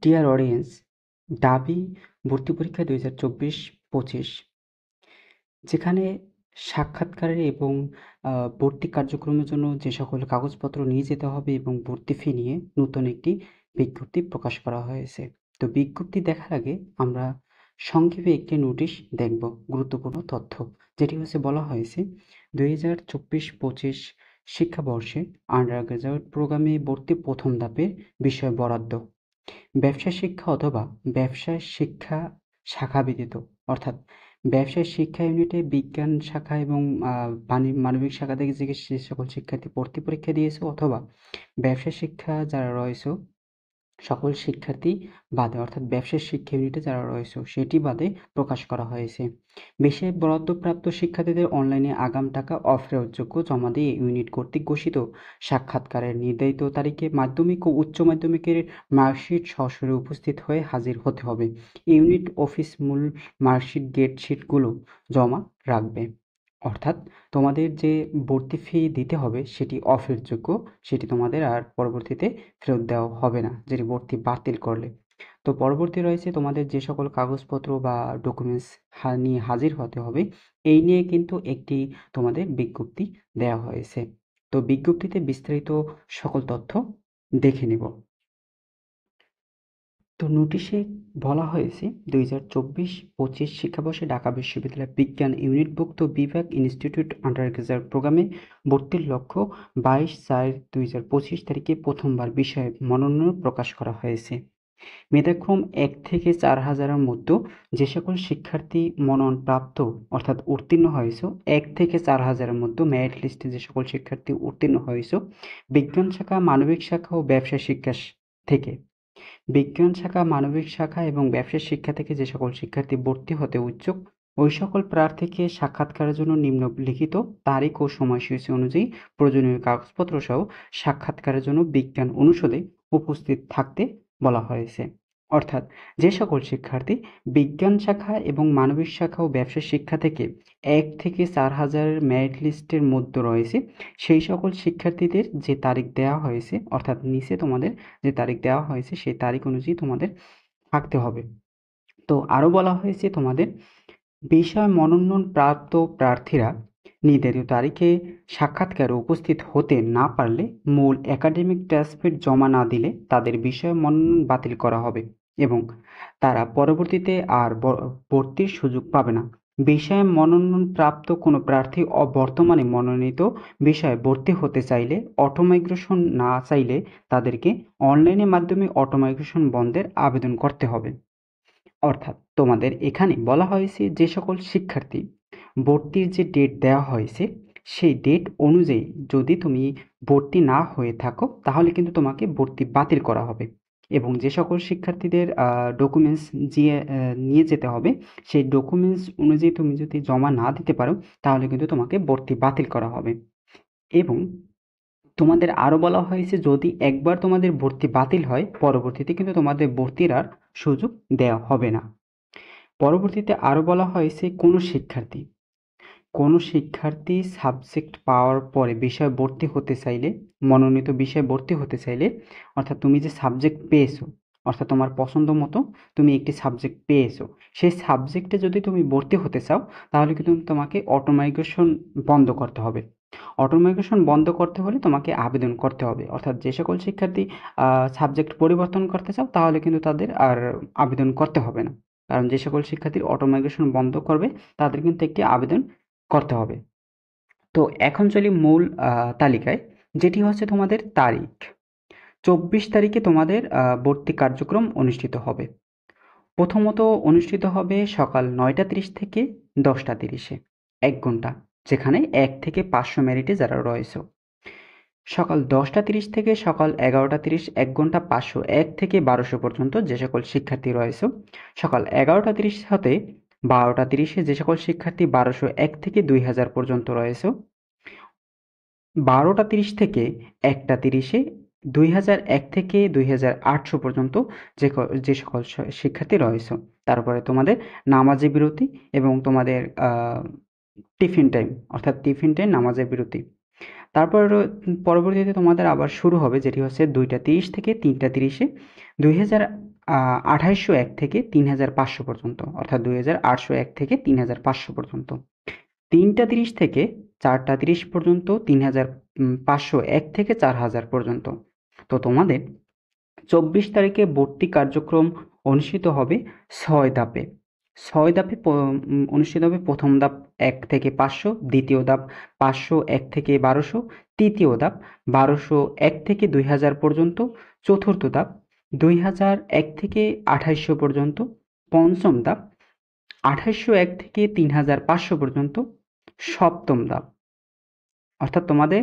Dear audience, ডাবি ভর্তি পরীক্ষা 2024-25 যেখানে সাক্ষাৎকারের এবং ভর্তি কার্যক্রমের জন্য যে সকল কাগজপত্র নিয়ে যেতে হবে এবং ভর্তি ফি নিয়ে নতুন একটি বিজ্ঞপ্তি প্রকাশ করা হয়েছে। তো বিজ্ঞপ্তি দেখার আগে আমরা সংক্ষেপে একটি নোটিশ দেখব, গুরুত্বপূর্ণ তথ্য, যেটি হচ্ছে বলা হয়েছে 2024-25 শিক্ষাবর্ষে আন্ডার গ্রাজুয়েট প্রোগ্রামে ভর্তি প্রথম ধাপের বিষয় বরাদ্দ ব্যবসায় শিক্ষা অথবা ব্যবসায় শিক্ষা শাখা ব্যতীত, অর্থাৎ ব্যবসায় শিক্ষা ইউনিটে বিজ্ঞান শাখা এবং মানবিক শাখা থেকে যে সকল শিক্ষার্থী ভর্তি পরীক্ষা দিয়েছে অথবা ব্যবসায় শিক্ষা যারা রয়েছে সকল শিক্ষার্থী বাদে, অর্থাৎ ব্যবসায় শিক্ষা ইউনিটে যারা রয়েছে সেটি বাদে প্রকাশ করা হয়েছে। বিষয়ে বরাদ্দপ্রাপ্ত শিক্ষার্থীদের অনলাইনে আগাম টাকা অফেরতযোগ্য জমা দিয়ে ইউনিট কর্তৃক ঘোষিত সাক্ষাৎকারের নির্ধারিত তারিখে মাধ্যমিক ও উচ্চ মাধ্যমিকের মার্কশিট সরাসরি উপস্থিত হয়ে হাজির হতে হবে। ইউনিট অফিস মূল মার্কশিট গেট শিটগুলো জমা রাখবে, অর্থাৎ তোমাদের যে ভর্তি ফি দিতে হবে সেটি অফেরতযোগ্য, সেটি তোমাদের আর পরবর্তীতে ফেরত দেওয়া হবে না যেটি ভর্তি বাতিল করলে। তো পরবর্তী রয়েছে তোমাদের যে সকল কাগজপত্র বা ডকুমেন্টস নিয়ে হাজির হতে হবে, এই নিয়ে কিন্তু একটি তোমাদের বিজ্ঞপ্তি দেওয়া হয়েছে। তো বিজ্ঞপ্তিতে বিস্তারিত সকল তথ্য দেখে নেব। তো নোটিশে বলা হয়েছে 2024-25 শিক্ষাবর্ষে ঢাকা বিশ্ববিদ্যালয় বিজ্ঞান ইউনিটভুক্ত বিভাগ ইনস্টিটিউট আন্ডার গ্রাজুয়েট প্রোগ্রামে ভর্তির লক্ষ্য 22/4/2025 তারিখে প্রথমবার বিষয়ে মনোনয়ন প্রকাশ করা হয়েছে। মেধাক্রম 1 থেকে 4,000-এর মধ্যে যে সকল শিক্ষার্থী মনোনয়নপ্রাপ্ত অর্থাৎ উত্তীর্ণ হয়েছে, 1 থেকে 4,000-এর মধ্যে মেরিট লিস্টে যে সকল শিক্ষার্থী উত্তীর্ণ হয়েছে বিজ্ঞান শাখা, মানবিক শাখা ও ব্যবসায় শিক্ষা থেকে, বিজ্ঞান শাখা, মানবিক শাখা এবং ব্যবসায় শিক্ষা থেকে যে সকল শিক্ষার্থী ভর্তি হতে ইচ্ছুক ওই সকল প্রার্থীকে সাক্ষাৎকারের জন্য নিম্নলিখিত তারিখ ও সময়সূচি অনুযায়ী প্রয়োজনীয় কাগজপত্র সহ সাক্ষাৎকারের জন্য বিজ্ঞান অনুষদে উপস্থিত থাকতে বলা হয়েছে। অর্থাৎ যে সকল শিক্ষার্থী বিজ্ঞান শাখা এবং মানবিক শাখা ও ব্যবসায় শিক্ষা থেকে 1 থেকে 4,000-এর মেরিট লিস্টের মধ্যে রয়েছে সেই সকল শিক্ষার্থীদের যে তারিখ দেওয়া হয়েছে, অর্থাৎ নিচে তোমাদের যে তারিখ দেওয়া হয়েছে সেই তারিখ অনুযায়ী তোমাদের থাকতে হবে। তো আরও বলা হয়েছে তোমাদের বিষয় মনোনয়ন প্রাপ্ত প্রার্থীরা নির্ধারিত তারিখে সাক্ষাৎকারে উপস্থিত হতে না পারলে মূল একাডেমিক ট্রান্সক্রিপ্ট জমা না দিলে তাদের বিষয় মনোনয়ন বাতিল করা হবে এবং তারা পরবর্তীতে আর ভর্তির সুযোগ পাবে না। বিষয়ে মনোনয়ন প্রাপ্ত কোনো প্রার্থী বর্তমানে মনোনীত বিষয়ে ভর্তি হতে চাইলে অটোমাইগ্রেশন না চাইলে তাদেরকে অনলাইনের মাধ্যমে অটোমাইগ্রেশন বন্ধের আবেদন করতে হবে। অর্থাৎ তোমাদের এখানে বলা হয়েছে যে সকল শিক্ষার্থী ভর্তির যে ডেট দেওয়া হয়েছে সেই ডেট অনুযায়ী যদি তুমি ভর্তি না হয়ে থাকো তাহলে কিন্তু তোমাকে ভর্তি বাতিল করা হবে এবং যে সকল শিক্ষার্থীদের ডকুমেন্টস নিয়ে যেতে হবে সেই ডকুমেন্টস অনুযায়ী তুমি যদি জমা না দিতে পারো তাহলে কিন্তু তোমাকে ভর্তি বাতিল করা হবে। এবং তোমাদের আরও বলা হয়েছে যদি একবার তোমাদের ভর্তি বাতিল হয় পরবর্তীতে কিন্তু তোমাদের ভর্তির আর সুযোগ দেওয়া হবে না। পরবর্তীতে আরও বলা হয়েছে কোনো শিক্ষার্থী সাবজেক্ট পাওয়ার পরে বিষয় ভর্তি হতে চাইলে, মনোনীত বিষয় ভর্তি হতে চাইলে, অর্থাৎ তুমি যে সাবজেক্ট পেয়েছো, অর্থাৎ তোমার পছন্দ মতো তুমি একটি সাবজেক্ট পেয়েছো, সেই সাবজেক্টে যদি তুমি ভর্তি হতে চাও তাহলে কিন্তু তোমাকে অটোমাইগ্রেশন বন্ধ করতে হবে। অটোমাইগ্রেশন বন্ধ করতে হলে তোমাকে আবেদন করতে হবে, অর্থাৎ যে সকল শিক্ষার্থী সাবজেক্ট পরিবর্তন করতে চাও তাহলে কিন্তু তাদের আর আবেদন করতে হবে না, কারণ যে সকল শিক্ষার্থীর অটোমাইগ্রেশন বন্ধ করবে তাদের কিন্তু একটি আবেদন করতে হবে। তো এখন চলি মূল তালিকায়, যেটি হচ্ছে তোমাদের তারিখ। 24 তারিখে তোমাদের ভর্তি কার্যক্রম অনুষ্ঠিত হবে। প্রথমত অনুষ্ঠিত হবে সকাল 9:30 থেকে 10:30, 1 ঘন্টা, যেখানে 1 থেকে 500 মেরিটে যারা রয়েছে। সকাল 10:30 থেকে সকাল 11:30, 1 ঘন্টা, 500, 1 থেকে 1200 পর্যন্ত যে সকল শিক্ষার্থী রয়েছে। সকাল 11:30 হতে 12:30 যে সকল শিক্ষার্থী 1201 থেকে 2000 পর্যন্ত রয়েছে। 12:30 থেকে 1:30 2001 থেকে 2800 পর্যন্ত যে সকল শিক্ষার্থী রয়েছে। তারপরে তোমাদের নামাজে বিরতি এবং তোমাদের টিফিন টাইম, অর্থাৎ টিফিন টাইম, নামাজের বিরতি। তারপর পরবর্তীতে তোমাদের আবার শুরু হবে যেটি হচ্ছে 2:30 থেকে 3:30, 2801 থেকে 3500 পর্যন্ত, অর্থাৎ 2801 থেকে 3500 পর্যন্ত। 3টা 30 থেকে 4টা 30 পর্যন্ত 3501 থেকে 4000 পর্যন্ত। তো তোমাদের 24 তারিখে ভর্তি কার্যক্রম অনুষ্ঠিত হবে 6 ধাপে। 6 ধাপে অনুষ্ঠিত হবে। প্রথম ধাপ 1 থেকে 500, দ্বিতীয় ধাপ 501 থেকে 1200, তৃতীয় ধাপ 1201 থেকে 2000 পর্যন্ত, চতুর্থ ধাপ 2001 থেকে 2800 পর্যন্ত, পঞ্চম ধাপ 2801 থেকে 3500 পর্যন্ত, সপ্তম ধাপ অর্থাৎ তোমাদের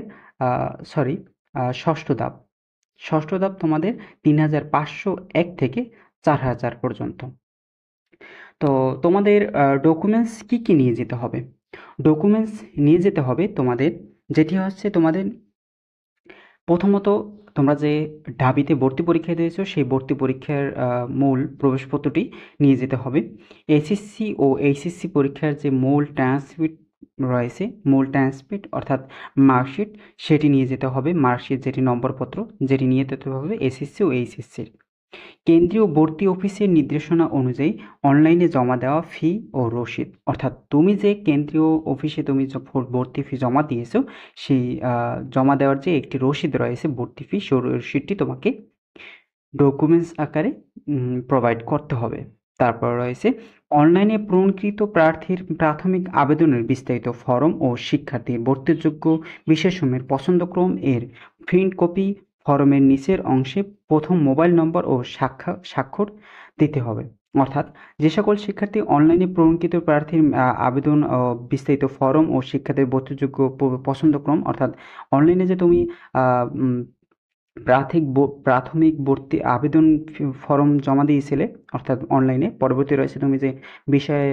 ষষ্ঠ ধাপ তোমাদের 3501 থেকে 4000 পর্যন্ত। তো তোমাদের ডকুমেন্টস কি কি নিয়ে যেতে হবে? ডকুমেন্টস নিয়ে যেতে হবে তোমাদের, যেটি হচ্ছে তোমাদের প্রথমত তোমরা যে ঢাবিতে ভর্তি পরীক্ষা দিয়েছো সেই ভর্তি পরীক্ষার মূল প্রবেশপত্রটি নিয়ে যেতে হবে। এসএসসি ও এইচএসসি পরীক্ষার যে মূল ট্রান্সক্রিপ্ট রয়েছে, মূল ট্রান্সক্রিপ্ট অর্থাৎ মার্কশিট, সেটি নিয়ে যেতে হবে। মার্কশিট যেটি নম্বরপত্র, যেটি নিয়ে যেতে হবে এসএসসি ও এইচএসসির। কেন্দ্রীয় ভর্তি অফিসের নির্দেশনা অনুযায়ী অনলাইনে জমা দেওয়া ফি ও রসিদ, অর্থাৎ তুমি যে কেন্দ্রীয় অফিসে তুমি ভর্তি ফি জমা দিয়েছো সেই জমা দেওয়ার যে একটি রসিদ রয়েছে ভর্তি ফি, সেই রসিদটি তোমাকে ডকুমেন্টস আকারে প্রোভাইড করতে হবে। তারপর রয়েছে অনলাইনে পূরণকৃত প্রার্থীর প্রাথমিক আবেদনের বিস্তারিত ফরম ও শিক্ষার্থীর ভর্তিযোগ্য বিষয়সমূহের পছন্দক্রম এর প্রিন্ট কপি ফরমের নিচের অংশে প্রথম মোবাইল নম্বর ও স্বাক্ষর দিতে হবে। অর্থাৎ যে সকল শিক্ষার্থী অনলাইনে পূরণকৃত প্রার্থীর আবেদন বিস্তারিত ফরম ও শিক্ষার্থীর ভর্তিযোগ্য পছন্দক্রম, অর্থাৎ অনলাইনে যে তুমি প্রাথমিক ভর্তি আবেদন ফর্ম জমা দিয়েছিলে অর্থাৎ অনলাইনে, পরবর্তী রয়েছে তুমি যে বিষয়ে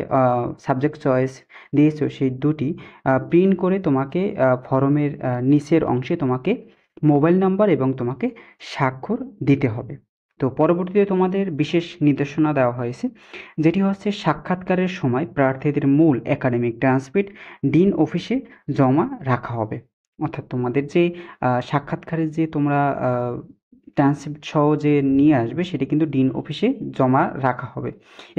সাবজেক্ট চয়েস দিয়েছো সেই দুটি প্রিন্ট করে তোমাকে ফর্মের নিচের অংশে তোমাকে মোবাইল নাম্বার এবং তোমাকে স্বাক্ষর দিতে হবে। তো পরবর্তীতে তোমাদের বিশেষ নির্দেশনা দেওয়া হয়েছে, যেটি হচ্ছে সাক্ষাৎকারের সময় প্রার্থীদের মূল একাডেমিক ট্রান্সক্রিপ্ট ডিন অফিসে জমা রাখা হবে। অর্থাৎ তোমাদের যে সাক্ষাৎকারের যে তোমরা ট্রান্সক্রিপ্ট সহ যে নিয়ে আসবে সেটি কিন্তু ডিন অফিসে জমা রাখা হবে।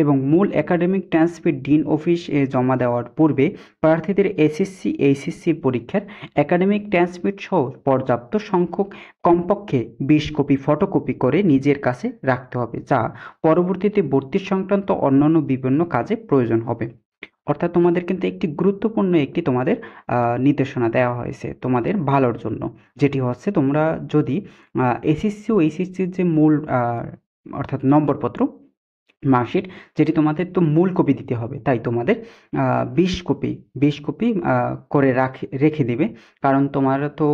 এবং মূল একাডেমিক ট্রান্সক্রিপ্ট ডিন অফিসে জমা দেওয়ার পূর্বে প্রার্থীদের এসএসসি এইচএসসির পরীক্ষার একাডেমিক ট্রান্সক্রিপ্ট সহ পর্যাপ্ত সংখ্যক কমপক্ষে 20 কপি ফটোকপি করে নিজের কাছে রাখতে হবে, যা পরবর্তীতে ভর্তি সংক্রান্ত অন্যান্য বিভিন্ন কাজে প্রয়োজন হবে। অর্থাৎ তোমাদের কিন্তু একটি গুরুত্বপূর্ণ একটি তোমাদের নির্দেশনা দেওয়া হয়েছে তোমাদের ভালোর জন্য, যেটি হচ্ছে তোমরা যদি এসএসসি ও এইচএসসির যে মূল অর্থাৎ নম্বরপত্র মার্কশিট, যেটি তোমাদের তো মূল কপি দিতে হবে, তাই তোমাদের 20 কপি করে রেখে দেবে। কারণ তোমার তো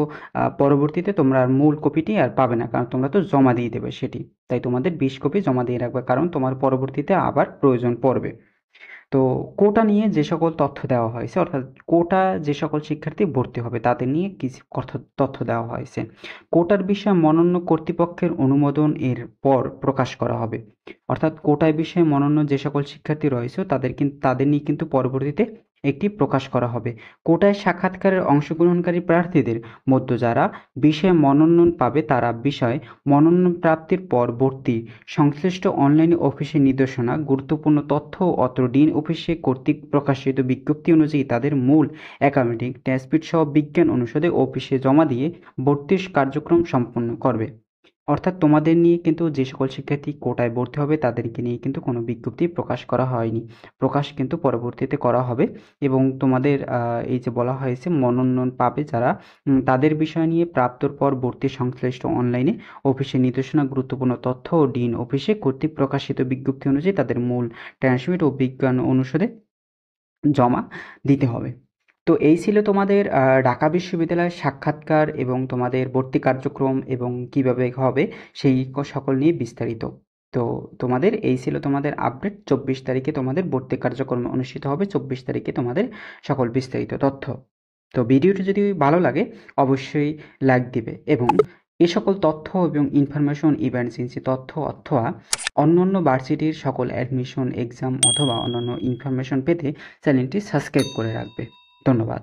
পরবর্তীতে তোমরা মূল কপিটি আর পাবে না, কারণ তোমরা তো জমা দিয়ে দেবে সেটি, তাই তোমাদের 20 কপি জমা দিয়ে রাখবে, কারণ তোমার পরবর্তীতে আবার প্রয়োজন পড়বে। তো কোটা নিয়ে যে সকল তথ্য দেওয়া হয়েছে, অর্থাৎ কোটা যে সকল শিক্ষার্থী ভর্তি হবে তাদের নিয়ে কিছু তথ্য দেওয়া হয়েছে। কোটার বিষয়ে মনোনয়ন কর্তৃপক্ষের অনুমোদন এর পর প্রকাশ করা হবে। অর্থাৎ কোটায় বিষয়ে মনোনয়ন যে সকল শিক্ষার্থী রয়েছে তাদের নিয়ে কিন্তু পরবর্তীতে একটি প্রকাশ করা হবে। কোটায় সাক্ষাৎকারের অংশগ্রহণকারী প্রার্থীদের মধ্যে যারা বিষয়ে মনোনয়ন পাবে তারা বিষয়ে মনোনয়ন প্রাপ্তির পর ভর্তি সংশ্লিষ্ট অনলাইন অফিসের নির্দেশনা গুরুত্বপূর্ণ তথ্য অত্র ডিন অফিসে কর্তৃক প্রকাশিত বিজ্ঞপ্তি অনুযায়ী তাদের মূল একাডেমিক ট্রান্সক্রিপ্ট সহ বিজ্ঞান অনুষদে অফিসে জমা দিয়ে ভর্তির কার্যক্রম সম্পন্ন করবে। অর্থাৎ তোমাদের নিয়ে কিন্তু যে সকল শিক্ষার্থী কোটায় ভর্তি হবে তাদেরকে নিয়ে কিন্তু কোনো বিজ্ঞপ্তি প্রকাশ করা হয়নি, প্রকাশ কিন্তু পরবর্তীতে করা হবে। এবং তোমাদের এই যে বলা হয়েছে মনোনয়ন পাবে যারা তাদের বিষয় নিয়ে প্রাপ্তর পর ভর্তি সংশ্লিষ্ট অনলাইনে অফিসের নির্দেশনা গুরুত্বপূর্ণ তথ্য ও ডিন অফিসে কর্তৃক প্রকাশিত বিজ্ঞপ্তি অনুযায়ী তাদের মূল ট্রান্সক্রিপ্ট ও বিজ্ঞান অনুষদে জমা দিতে হবে। তো এই ছিল তোমাদের ঢাকা বিশ্ববিদ্যালয়ের সাক্ষাৎকার এবং তোমাদের ভর্তি কার্যক্রম এবং কিভাবে হবে সেই সকল নিয়ে বিস্তারিত। তো তোমাদের এই ছিল তোমাদের আপডেট। 24 তারিখে তোমাদের ভর্তি কার্যক্রম অনুষ্ঠিত হবে, 24 তারিখে তোমাদের সকল বিস্তারিত তথ্য। তো ভিডিওটি যদি ভালো লাগে অবশ্যই লাইক দিবে এবং এ সকল তথ্য এবং ইনফরমেশন ইমার্জেন্সি তথ্য অথবা অন্যান্য ভার্সিটির সকল অ্যাডমিশন এক্সাম অথবা অন্যান্য ইনফরমেশন পেতে চ্যানেলটি সাবস্ক্রাইব করে রাখবে। ধন্যবাদ।